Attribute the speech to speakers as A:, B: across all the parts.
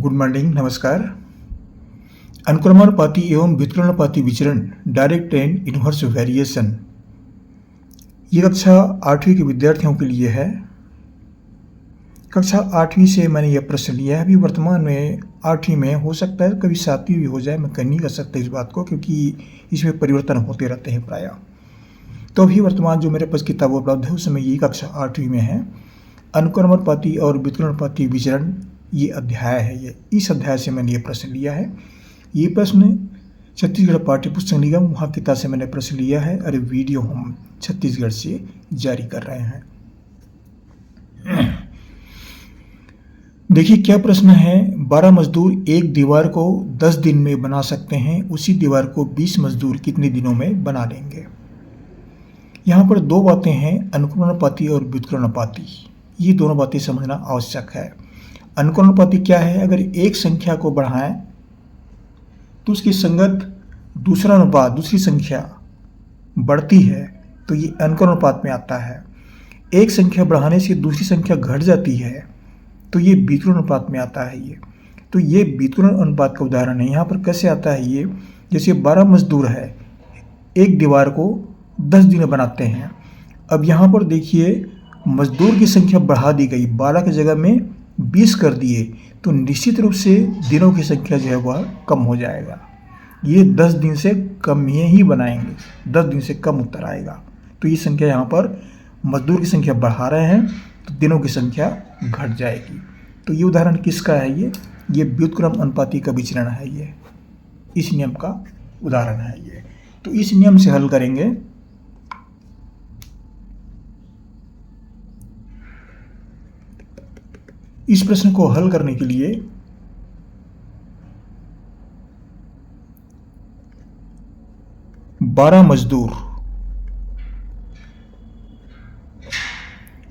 A: Good morning, नमस्कार। अनुक्रमानुपाती एवं व्युत्क्रमानुपाती विचरण, डायरेक्ट एंड इनवर्स वेरिएशन, ये कक्षा 8वीं के विद्यार्थियों के लिए है। कक्षा 8वीं से मैंने यह प्रश्न लिया है। अभी वर्तमान में 8वीं में, हो सकता है कभी 7वीं भी हो जाए, मैं कह नहीं कर सकता इस बात को, क्योंकि इसमें परिवर्तन होते रहते हैं प्रायः। तो अभी वर्तमान जो मेरे पास किताब उपलब्ध है उसमें यही कक्षा 8वीं में है। अनुक्रमानुपाती और व्युत्क्रमानुपाती विचरण, ये अध्याय है। ये इस अध्याय से मैंने ये प्रश्न लिया है। ये प्रश्न छत्तीसगढ़ पाठ्य पुस्तक निगम वहाँ किताब से मैंने प्रश्न लिया है और वीडियो हम छत्तीसगढ़ से जारी कर रहे हैं। देखिए क्या प्रश्न है। 12 मजदूर एक दीवार को 10 दिन में बना सकते हैं, उसी दीवार को 20 मजदूर कितने दिनों में बना लेंगे। यहाँ पर दो बातें हैं, अनुक्रमानुपाती और व्युत्क्रमानुपाती। ये दोनों बातें समझना आवश्यक है। अनुक्रमानुपाती क्या है? अगर एक संख्या को बढ़ाएं तो उसकी संगत दूसरा अनुपात, दूसरी संख्या बढ़ती है तो ये अनुक्रमानुपात में आता है। एक संख्या बढ़ाने से दूसरी संख्या घट जाती है तो ये व्युत्क्रमानुपात में आता है। तो ये व्युत्क्रमानुपात का उदाहरण है। यहाँ पर कैसे आता है ये? जैसे 12 मजदूर है, एक दीवार को 10 दिन बनाते हैं। अब यहाँ पर देखिए मजदूर की संख्या बढ़ा दी गई, 12 की जगह में 20 कर दिए, तो निश्चित रूप से दिनों की संख्या जो है वह कम हो जाएगा। ये 10 दिन से कम ही बनाएंगे, 10 दिन से कम उत्तर आएगा। तो ये संख्या यहाँ पर मजदूर की संख्या बढ़ा रहे हैं तो दिनों की संख्या घट जाएगी। तो ये उदाहरण किसका है? ये व्युत्क्रमानुपाती का विचरण है। ये इस नियम का उदाहरण है। ये तो इस नियम से हल करेंगे। इस प्रश्न को हल करने के लिए बारह मजदूर,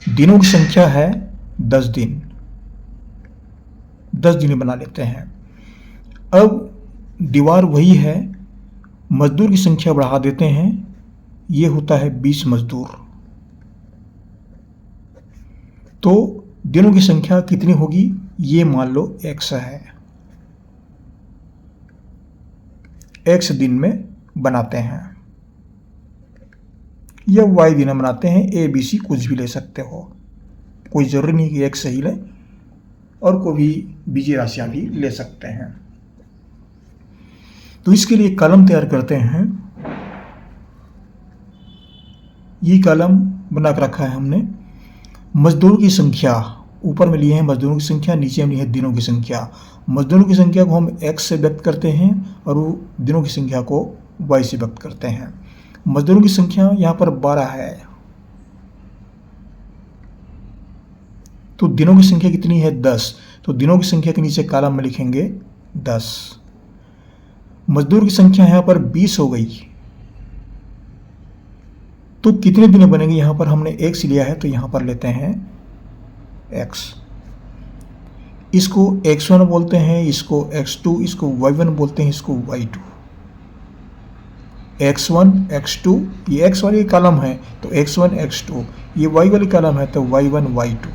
A: दिनों की संख्या है 10 दिन, 10 दिन बना लेते हैं। अब दीवार वही है, मजदूर की संख्या बढ़ा देते हैं, ये होता है 20 मजदूर। तो दिनों की संख्या कितनी होगी? ये मान लो x है, x दिन में बनाते हैं, या y दिन में बनाते हैं। a b c कुछ भी ले सकते हो, कोई जरूरी नहीं कि x ही ले, और कोई भी बीजीय राशियां भी ले सकते हैं। तो इसके लिए कॉलम तैयार करते हैं। ये कॉलम बना कर रखा है हमने। मजदूरों की संख्या ऊपर में लिए हैं, मजदूरों की संख्या, नीचे में लिए हैं दिनों की संख्या। मजदूरों की संख्या को हम x से व्यक्त करते हैं और वो दिनों की संख्या को y से व्यक्त करते हैं। मजदूरों की संख्या यहाँ पर 12 है, तो दिनों की संख्या कितनी है? 10। तो दिनों की संख्या के नीचे कॉलम में लिखेंगे 10। मजदूर की संख्या यहाँ पर 20 हो गई, तो कितने दिन बनेंगे? यहाँ पर हमने x लिया है तो यहाँ पर लेते हैं x। इसको x1 बोलते हैं, इसको x2, इसको y1 बोलते हैं, इसको y2। x1 x2, ये x वाली कॉलम है तो x1 x2, ये y वाली कॉलम है तो y1 y2।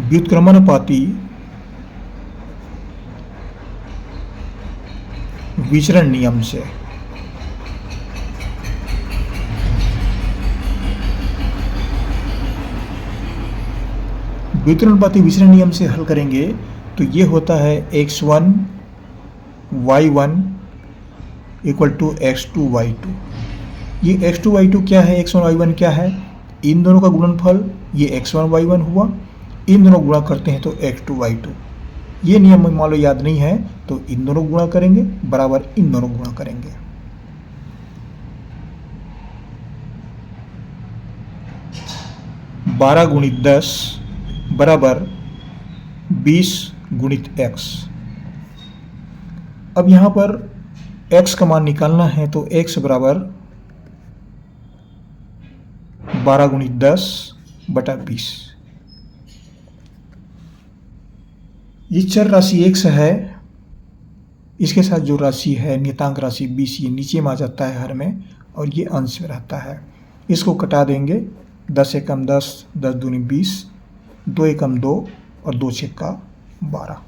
A: व्युत्क्रमानुपाती विचरण नियम से व्युत्क्रमानुपाती विचरण नियम से हल करेंगे तो ये होता है x1 y1 equal to x2 y2। ये x2 y2 क्या है? x1 y1 क्या है? इन दोनों का गुणनफल, ये x1 y1 हुआ, इन दोनों गुणा करते हैं तो x2 y2। ये नियम मान लो याद नहीं है तो इन दोनों गुणा करेंगे बराबर इन दोनों गुणा करेंगे। बारह गुणित 10 बराबर 20 गुणित x। अब यहां पर x का मान निकालना है तो x बराबर 12 गुणित 10 बटा 20। ये चर राशि x है, इसके साथ जो राशि है नियतांक राशि 20 ये नीचे में आ जाता है हर में, और ये अंश में रहता है। इसको कटा देंगे, 10 एकम 10, 10 दूनी 20, 2 एकम 2 और 2 छक्का 12।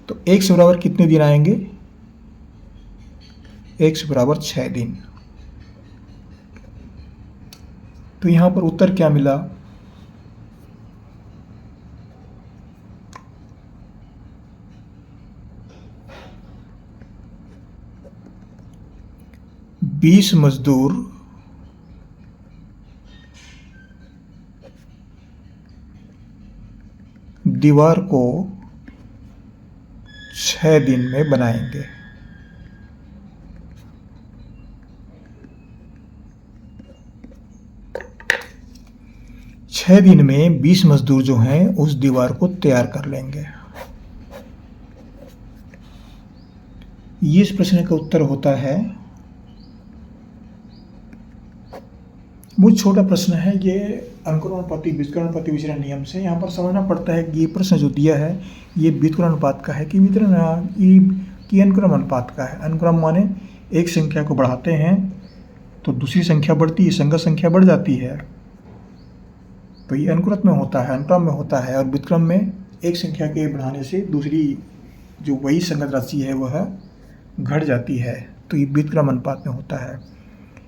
A: तो 1 बराबर कितने दिन आएंगे? 1 बराबर 6 दिन। तो यहाँ पर उत्तर क्या मिला? बीस मजदूर दीवार को 6 दिन में बनाएंगे। छह दिन में 20 मजदूर जो हैं उस दीवार को तैयार कर लेंगे। ये इस प्रश्न का उत्तर होता है। बहुत छोटा प्रश्न है ये, अनुक्रमानुपाती व्युत्क्रमानुपाती विचरण नियम से यहाँ पर समझना पड़ता है कि ये प्रश्न जो दिया है ये व्युत्क्रमानुपात का है कि अनुक्रम अनुपात का है। अनुक्रम माने एक संख्या को बढ़ाते हैं तो दूसरी संख्या बढ़ती है, संगत संख्या बढ़ जाती है, तो ये अनुक्रम में होता है, अनुक्रम में होता है। और व्युत्क्रम में एक संख्या के बढ़ाने से दूसरी जो वही संगत राशि है वह घट जाती है, तो ये व्युत्क्रम अनुपात में होता है।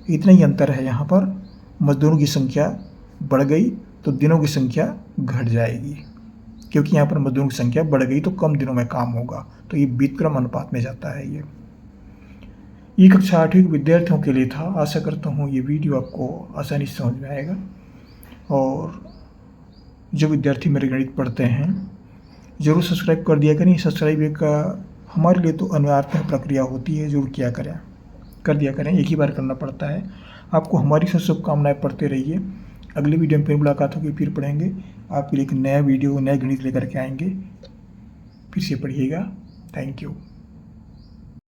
A: इतना ही अंतर है। यहाँ पर मजदूरों की संख्या बढ़ गई तो दिनों की संख्या घट जाएगी, क्योंकि यहाँ पर मजदूरों की संख्या बढ़ गई तो कम दिनों में काम होगा, तो ये व्युत्क्रम अनुपात में जाता है। ये कक्षा 8वीं के विद्यार्थियों के लिए था। आशा करता हूँ ये वीडियो आपको आसानी से समझ में आएगा। और जो विद्यार्थी मेरे गणित पढ़ते हैं ज़रूर सब्सक्राइब कर दिया करें। सब्सक्राइब एक हमारे लिए तो अनिवार्य प्रक्रिया होती है, ज़रूर किया करें, कर दिया करें, एक ही बार करना पड़ता है। आपको हमारी सब शुभकामनाएं, पढ़ते रहिए। अगले वीडियो में फिर मुलाकात होगी, फिर पढ़ेंगे। आपके लिए एक नया वीडियो, नया गणित लेकर के आएंगे, फिर से पढ़िएगा। Thank you.